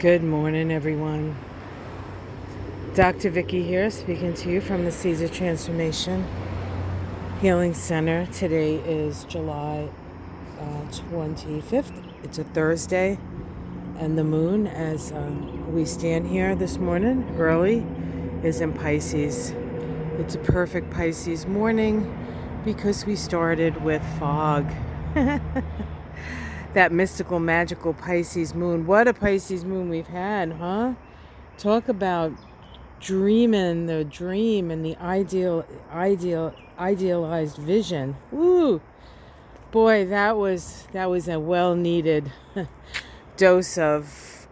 Good morning, everyone. Dr. Vicky here, speaking to you from the Caesar Transformation Healing Center. Today is July 25th. It's a Thursday, and the moon, as we stand here this morning early, is in Pisces. It's a perfect Pisces morning because we started with fog. That mystical, magical Pisces moon. What a Pisces moon we've had, huh? Talk about dreaming the dream and the idealized vision. Woo! Boy, that was a well-needed dose of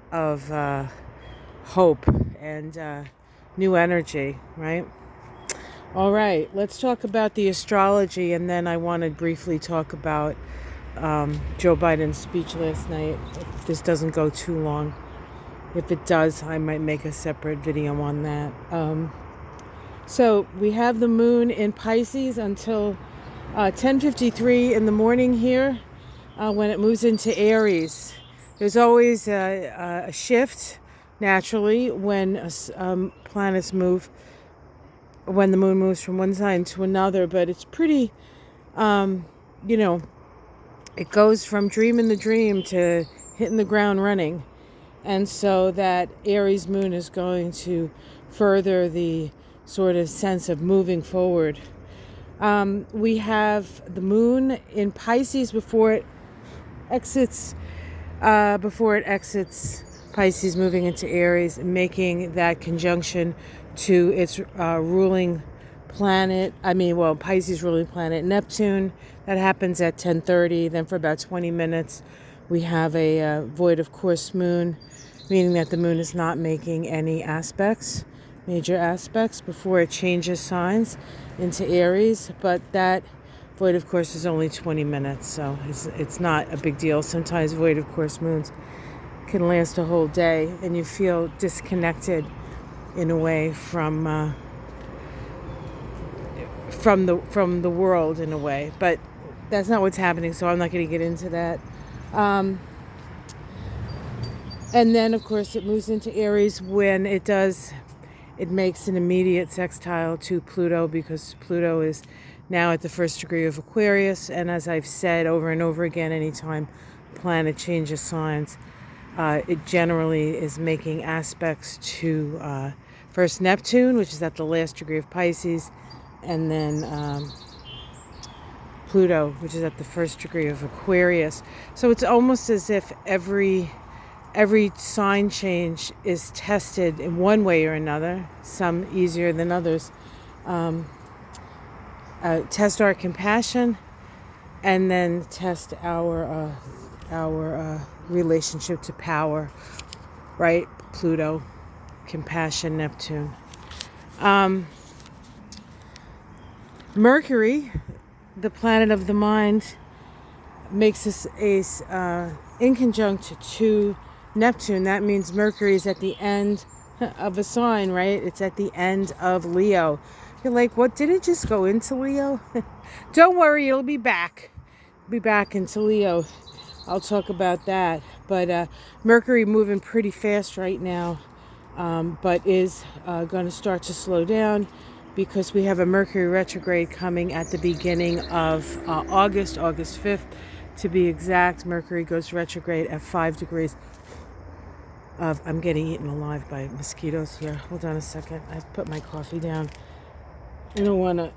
hope and new energy, right? All right, let's talk about the astrology, and then I want to briefly talk about Joe Biden's speech last night, if this doesn't go too long. If it does, I might make a separate video on that. So we have the moon in Pisces until 10:53 in the morning here, when it moves into Aries. There's always a shift naturally when planets move, when the moon moves from one sign to another, but it's pretty, you know, it goes from dreaming the dream to hitting the ground running. And so that Aries moon is going to further the sort of sense of moving forward. We have the moon in Pisces before it exits Pisces, moving into Aries, making that conjunction to its ruling planet. Pisces ruling planet Neptune. That happens at 10:30. Then for about 20 minutes, we have a void of course moon, meaning that the moon is not making any major aspects, before it changes signs into Aries. But that void of course is only 20 minutes, so it's not a big deal. Sometimes void of course moons can last a whole day, and you feel disconnected in a way from the world in a way. But that's not what's happening, so I'm not going to get into that. And then, of course, it moves into Aries. When it does, it makes an immediate sextile to Pluto, because Pluto is now at the first degree of Aquarius. And as I've said over and over again, anytime a planet changes signs, it generally is making aspects to first Neptune, which is at the last degree of Pisces, and then Pluto, which is at the first degree of Aquarius. So it's almost as if every sign change is tested in one way or another, some easier than others. Test our compassion, and then test our relationship to power, right? Pluto, compassion, Neptune. Mercury, the planet of the mind, makes us in conjunct to Neptune. That means Mercury is at the end of a sign, right? It's at the end of Leo. You're like, what, did it just go into Leo? Don't worry, it'll be back. Be back into Leo. I'll talk about that. But Mercury moving pretty fast right now, but is going to start to slow down, because we have a Mercury retrograde coming at the beginning of August 5th. To be exact, Mercury goes retrograde at 5 degrees I'm getting eaten alive by mosquitoes here. Hold on a second. I've put my coffee down. I don't want to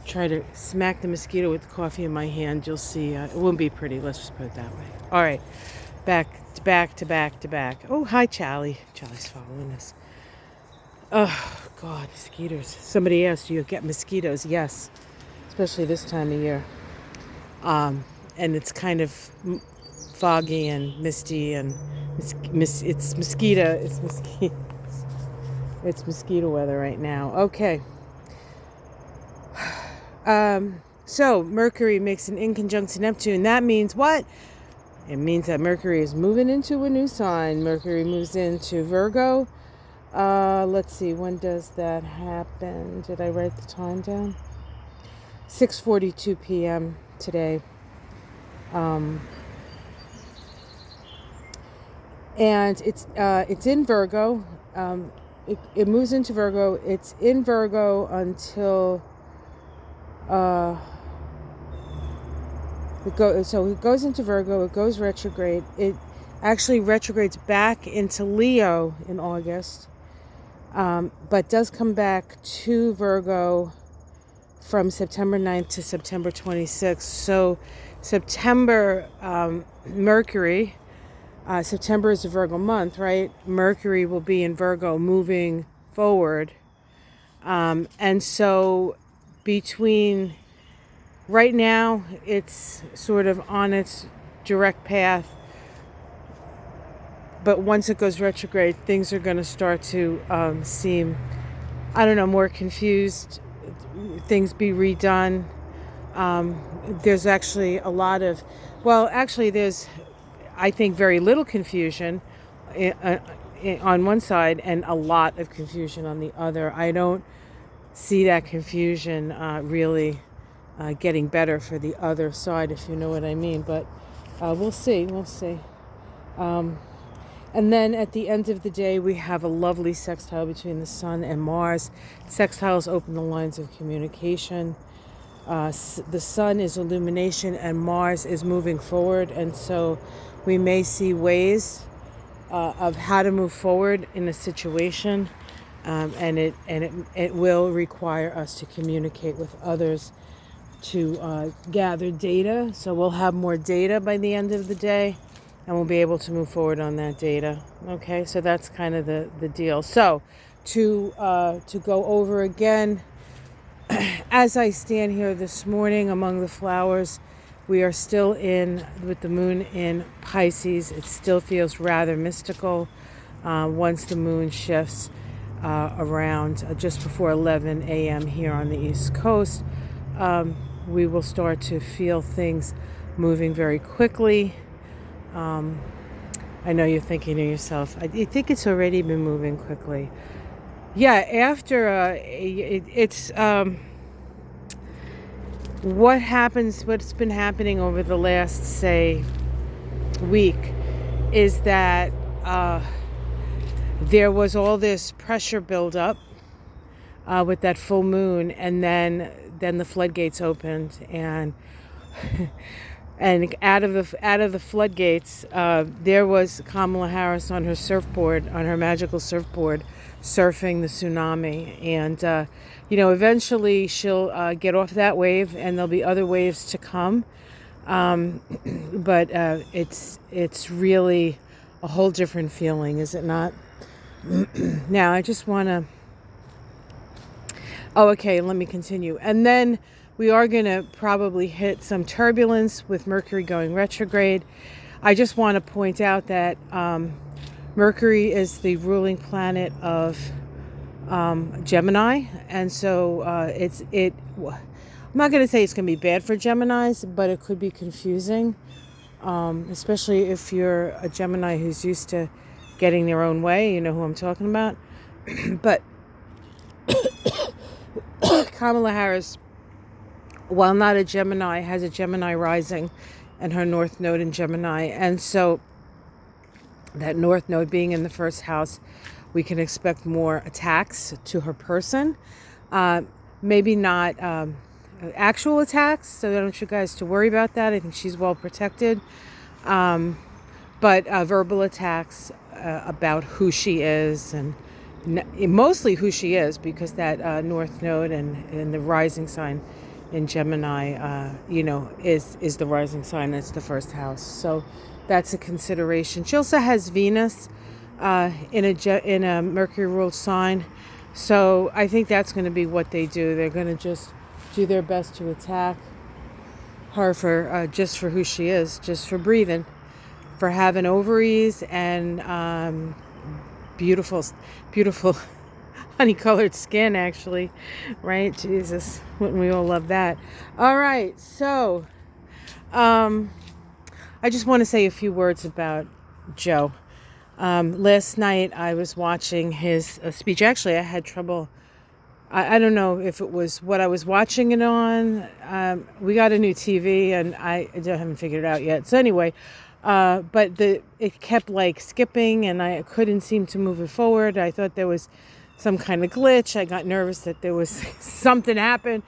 try to smack the mosquito with the coffee in my hand. You'll see. It won't be pretty. Let's just put it that way. All right. Back to back. Oh, hi, Charlie. Charlie's following us. Oh, God, mosquitoes. Somebody asked, do you get mosquitoes? Yes, especially this time of year. And it's kind of foggy and misty, and it's mosquito weather right now. Okay. So Mercury makes an inconjunct to Neptune. That means what? It means that Mercury is moving into a new sign. Mercury moves into Virgo. Let's see, when does that happen? Did I write the time down? 6:42 p.m. today. and it's in Virgo. It moves into Virgo. It's in Virgo until so it goes into Virgo. It goes retrograde. It actually retrogrades back into Leo in August, but does come back to Virgo from September 9th to September 26th. So September, Mercury, September is a Virgo month, right? Mercury will be in Virgo moving forward. And so between right now, it's sort of on its direct path. But once it goes retrograde, things are going to start to seem, I don't know, more confused. Things be redone. There's actually a lot of, well, actually there's, I think, very little confusion on one side and a lot of confusion on the other. I don't see that confusion really getting better for the other side, if you know what I mean. But we'll see. And then at the end of the day, we have a lovely sextile between the Sun and Mars. Sextiles open the lines of communication. The Sun is illumination and Mars is moving forward. And so we may see ways of how to move forward in a situation. And it will require us to communicate with others to gather data. So we'll have more data by the end of the day, and we'll be able to move forward on that data. Okay, so that's kind of the deal. So to go over again, as I stand here this morning among the flowers, we are still with the moon in Pisces. It still feels rather mystical once the moon shifts around just before 11 a.m. here on the East Coast. We will start to feel things moving very quickly. I know you're thinking to yourself, I think it's already been moving quickly. Yeah, after it's what's been happening over the last, say, week is that there was all this pressure buildup with that full moon, and then the floodgates opened, and and out of the floodgates, there was Kamala Harris on her surfboard, on her magical surfboard, surfing the tsunami. And eventually she'll get off that wave, and there'll be other waves to come. But it's really a whole different feeling, is it not? Now I just want to. Oh, okay. Let me continue, and then we are going to probably hit some turbulence with Mercury going retrograde. I just want to point out that Mercury is the ruling planet of Gemini, and so I'm not going to say it's going to be bad for Geminis, but it could be confusing, especially if you're a Gemini who's used to getting their own way. You know who I'm talking about. But Kamala Harris, while not a Gemini, has a Gemini rising and her North Node in Gemini. And so that North Node being in the first house, we can expect more attacks to her person. Maybe not actual attacks, so I don't want you guys to worry about that. I think she's well protected. But verbal attacks about who she is, and mostly who she is, because that North Node and the rising sign in Gemini, is the rising sign. It's the first house, so that's a consideration. She also has Venus in a Mercury ruled sign, so I think that's going to be what they do. They're going to just do their best to attack her for just for who she is, just for breathing, for having ovaries and beautiful honey-colored skin, actually, right? Jesus, wouldn't we all love that? All right, so I just want to say a few words about Joe. Last night I was watching his speech. Actually, I had trouble. I don't know if it was what I was watching it on. We got a new TV, and I haven't figured it out yet. So anyway, But it kept like skipping, and I couldn't seem to move it forward. I thought there was some kind of glitch. I got nervous that there was something happened,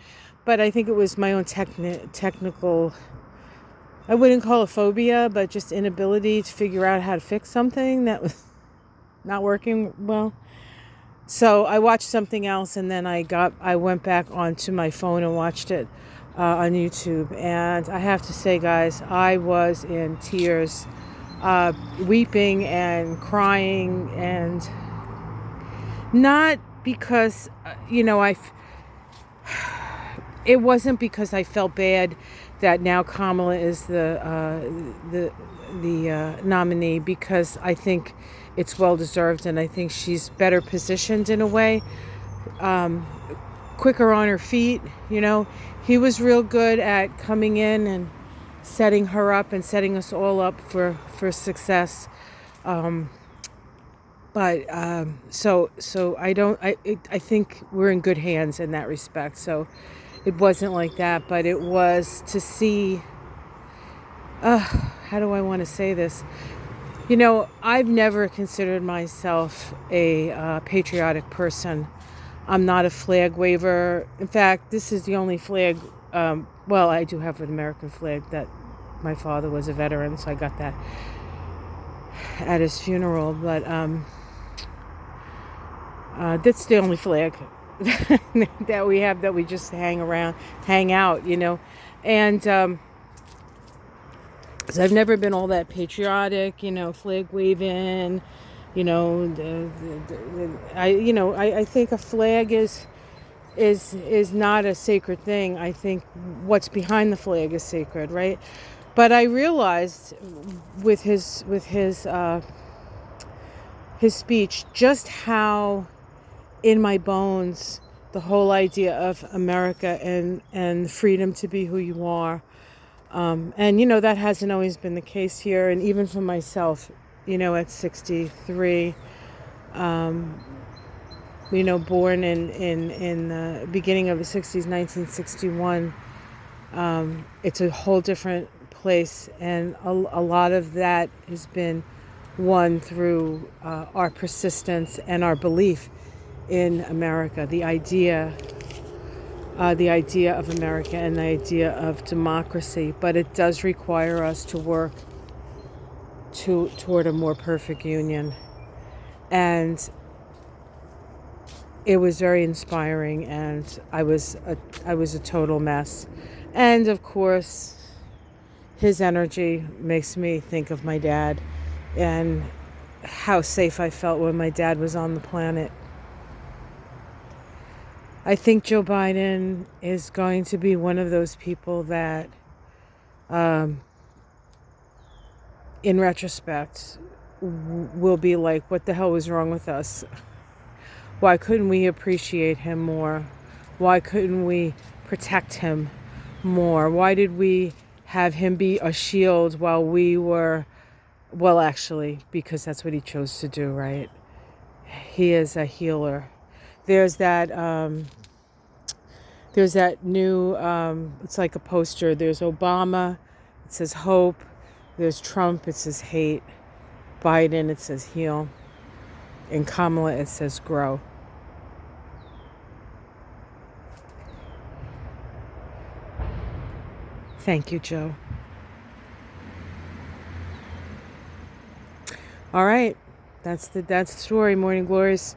but I think it was my own technical, I wouldn't call it phobia, but just inability to figure out how to fix something that was not working well. So I watched something else, and then I went back onto my phone and watched it on YouTube. And I have to say, guys, I was in tears, weeping and crying, and not because, it wasn't because I felt bad that now Kamala is the nominee, because I think it's well deserved, and I think she's better positioned in a way, quicker on her feet. He was real good at coming in and setting her up and setting us all up for success. So I think we're in good hands in that respect. So it wasn't like that, but it was to see, how do I want to say this? I've never considered myself a patriotic person. I'm not a flag waver. In fact, this is the only flag, well, I do have an American flag that my father was a veteran, so I got that at his funeral, but that's the only flag that we have, that we just hang out, and so I've never been all that patriotic, flag waving, I think a flag is not a sacred thing. I think what's behind the flag is sacred, right? But I realized with his speech just how in my bones the whole idea of America and freedom to be who you are. And, that hasn't always been the case here. And even for myself, at 63, born in the beginning of the 60s, 1961, it's a whole different place. And a lot of that has been won through our persistence and our belief in America, the idea of America and the idea of democracy. But it does require us to work toward a more perfect union. And it was very inspiring, and I was a total mess. And of course, his energy makes me think of my dad and how safe I felt when my dad was on the planet. I think Joe Biden is going to be one of those people that, in retrospect, will be like, what the hell was wrong with us? Why couldn't we appreciate him more? Why couldn't we protect him more? Why did we have him be a shield while we were, well, actually, because that's what he chose to do, right? He is a healer. There's that new, it's like a poster. There's Obama, it says hope. There's Trump, it says hate. Biden, it says heal. And Kamala, it says grow. Thank you, Joe. All right, that's the story, Morning Glories.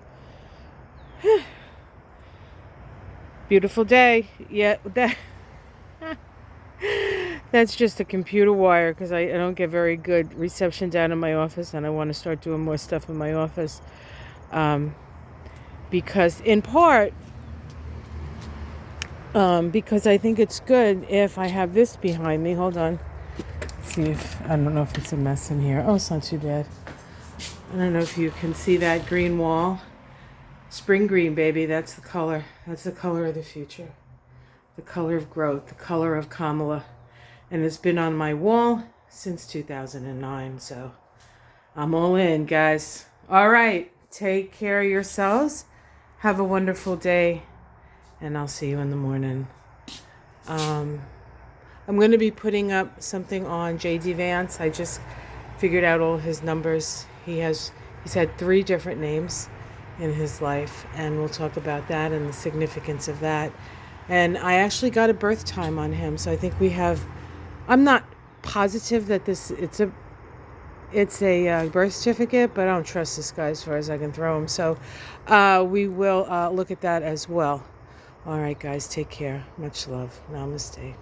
Beautiful day. Yeah, that's just a computer wire, because I don't get very good reception down in my office, and I want to start doing more stuff in my office. Because in part, because I think it's good if I have this behind me. Hold on. Let's see if, I don't know if it's a mess in here. Oh, it's not too bad. I don't know if you can see that green wall. Spring green, baby. That's the color. That's the color of the future. The color of growth. The color of Kamala. And it's been on my wall since 2009. So I'm all in, guys. All right. Take care of yourselves. Have a wonderful day. And I'll see you in the morning. I'm going to be putting up something on J.D. Vance. I just figured out all his numbers. He's had 3 different names in his life, and we'll talk about that and the significance of that. And I actually got a birth time on him, so I think we have. I'm not positive that it's a birth certificate, but I don't trust this guy as far as I can throw him. So we will look at that as well. All right, guys, take care. Much love. Namaste.